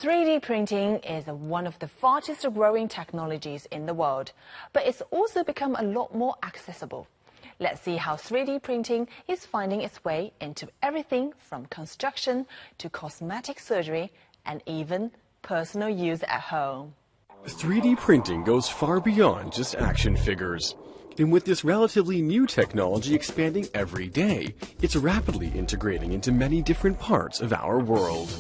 3D printing is one of the fastest growing technologies in the world, but it's also become a lot more accessible. Let's see how 3D printing is finding its way into everything from construction to cosmetic surgery and even personal use at home. 3D printing goes far beyond just action figures. And with this relatively new technology expanding every day, it's rapidly integrating into many different parts of our world.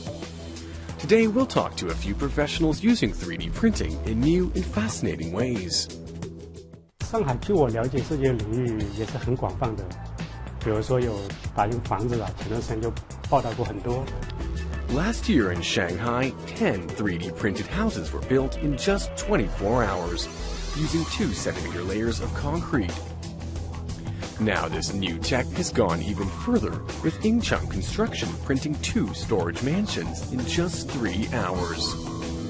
Today we'll talk to a few professionals using 3D printing in new and fascinating ways. 上海据我了解，这些领域也是很广泛的，比如说有打印房子啊，前段时间就报道过很多。 Last year in Shanghai, 10 3D printed houses were built in just 24 hours, using 2-centimeter layers of concrete. Now this new tech has gone even further, with Ingchang Construction printing 2 storage mansions in just 3 hours.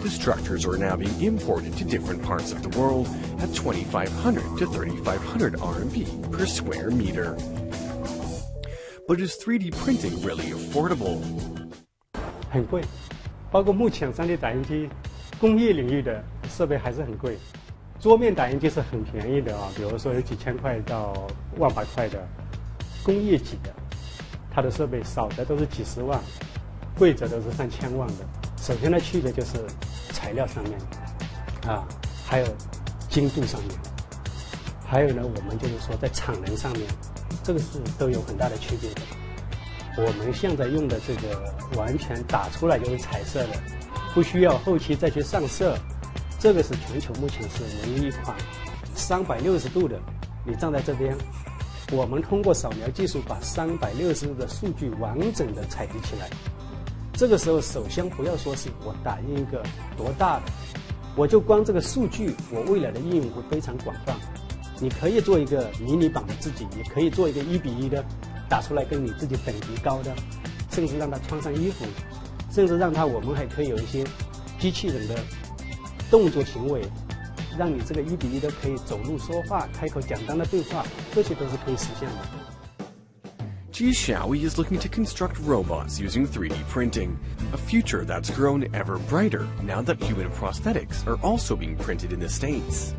The structures are now being imported to different parts of the world at 2,500 to 3,500 RMB per square meter. But is 3D printing really affordable? 很贵，包括目前 3D 打印机工业领域的设备还是很贵。桌面打印机是很便宜的啊，比如说有几千块到万把块的工业级的，它的设备少的都是几十万，贵的都是上千万的。首先的区别就是材料上面，啊，还有精度上面，还有呢，我们就是说在产能上面，这个是都有很大的区别的。我们现在用的这个完全打出来就是彩色的，不需要后期再去上色。 这个是全球目前是唯一一款360度的，你站在这边，我们通过扫描技术把360度的数据完整的采集起来。这个时候，首先不要说是我打印一个多大的，我就光这个数据，我未来的应用会非常广泛。你可以做一个迷你版的自己，也可以做一个1:1的，打出来跟你自己等级高的，甚至让它穿上衣服，甚至让它我们还可以有一些机器人的 动作行为，让你这个1:1都可以走路、说话、开口讲单的对话，这些都是可以实现的。 Ji Xiaoyi is looking to construct robots using 3D printing, a future that's grown ever brighter now that human prosthetics are also being printed in the States.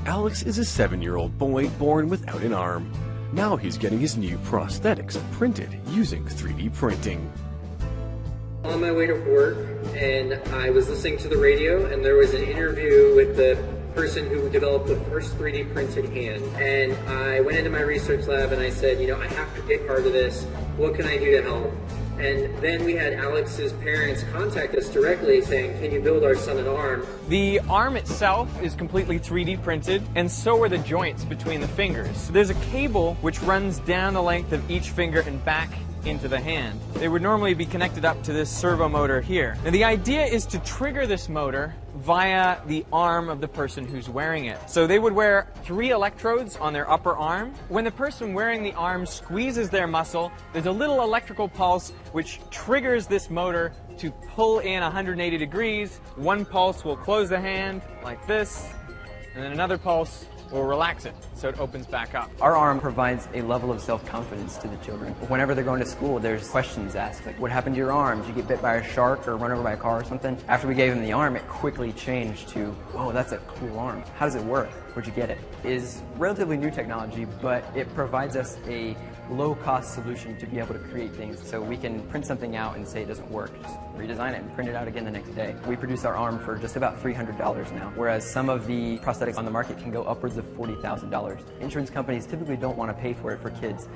Alex is a 7-year-old boy born without an arm. Now he's getting his new prosthetics printed using 3D printing. On my way to work, and I was listening to the radio, and there was an interview with the person who developed the first 3D printed hand. And I went into my research lab and I said, you know, I have to get part of this. What can I do to help? And then we had Alex's parents contact us directly saying, can you build our son an arm? The arm itself is completely 3D printed, and so are the joints between the fingers. There's a cable which runs down the length of each finger and back into the hand. They would normally be connected up to this servo motor here. Now the idea is to trigger this motor via the arm of the person who's wearing it. So they would wear 3 electrodes on their upper arm. When the person wearing the arm squeezes their muscle, there's a little electrical pulse which triggers this motor to pull in 180 degrees. One pulse will close the hand like this, and then another pulse will relax it so it opens back up. Our arm provides a level of self-confidence to the children. Whenever they're going to school, there's questions asked, like, what happened to your arm? Did you get bit by a shark or run over by a car or something? After we gave him the arm, it quickly changed to, oh, that's a cool arm. How does it work? Where'd you get it? It is relatively new technology, but it provides us a low-cost solution to be able to create things. So we can print something out and say it doesn't work, just redesign it and print it out again the next day. We produce our arm for just about $300 now, whereas some of the prosthetics on the market can go upwards of $40,000. Insurance companies typically don't want to pay for it for kids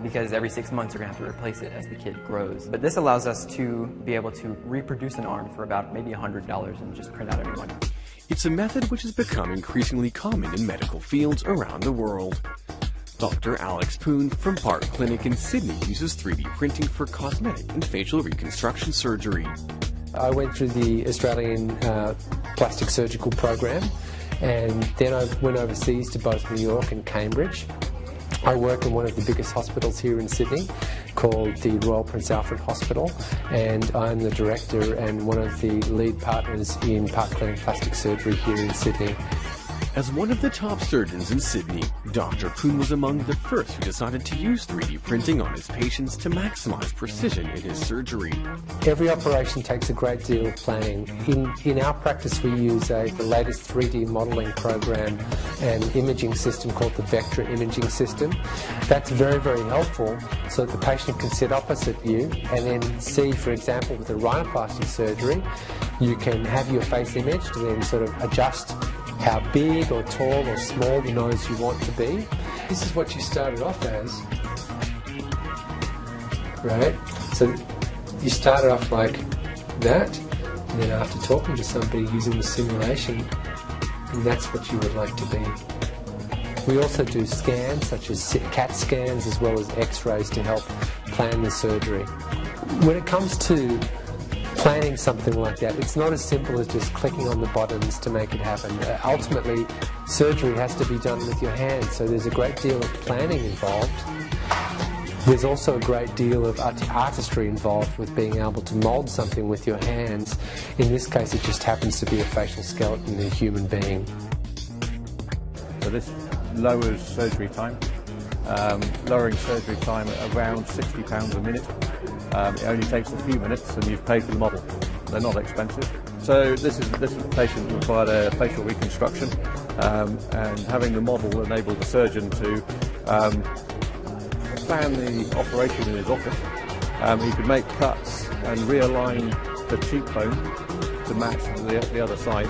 because every 6 months they're going to have to replace it as the kid grows. But this allows us to be able to reproduce an arm for about maybe $100 and just print out a new one. It's a method which has become increasingly common in medical fields around the world. Dr. Alex Poon from Park Clinic in Sydney uses 3D printing for cosmetic and facial reconstruction surgery. I went through the Australian plastic surgical program, and then I went overseas to both New York and Cambridge. I work in one of the biggest hospitals here in Sydney called the Royal Prince Alfred Hospital, and I'm the director and one of the lead partners in Park Clinic Plastic Surgery here in Sydney. As one of the top surgeons in Sydney, Dr. Poon was among the first who decided to use 3D printing on his patients to maximize precision in his surgery. Every operation takes a great deal of planning. In our practice, we use the latest 3D modelling program and imaging system called the Vectra imaging system. That's very, very helpful so that the patient can sit opposite you and then see, for example, with a rhinoplasty surgery, you can have your face imaged and then sort of adjust how big or tall or small the nose you want to be. This is what you started off as, right? So you started off like that, and then after talking to somebody using the simulation, and that's what you would like to be. We also do scans such as CAT scans as well as X-rays to help plan the surgery. When it comes to planning something like that, it's not as simple as just clicking on the buttons to make it happen. Ultimately, surgery has to be done with your hands, so there's a great deal of planning involved. There's also a great deal of artistry involved with being able to mould something with your hands. In this case, it just happens to be a facial skeleton of a human being. So this lowers surgery time, lowering surgery time at around £60 a minute. It only takes a few minutes and you've paid for the model. They're not expensive. So this patient required a facial reconstruction, and having the model enabled the surgeon to plan the operation in his office. He could make cuts and realign the cheekbone to match the other side,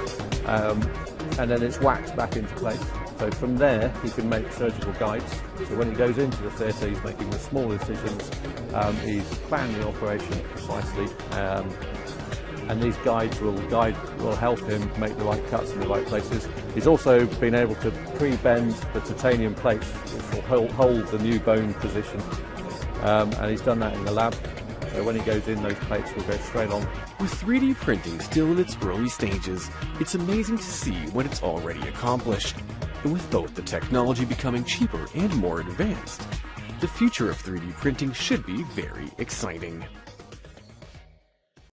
and then it's waxed back into place. So from there, he can make surgical guides. So when he goes into the theatre, he's making the small incisions. He's planned the operation precisely, and these guides will help him make the right cuts in the right places. He's also been able to pre-bend the titanium plates, which will hold the new bone position, and he's done that in the lab. So when he goes in, those plates will go straight on. With 3D printing still in its early stages, it's amazing to see what it's already accomplished. And with both the technology becoming cheaper and more advanced, the future of 3D printing should be very exciting.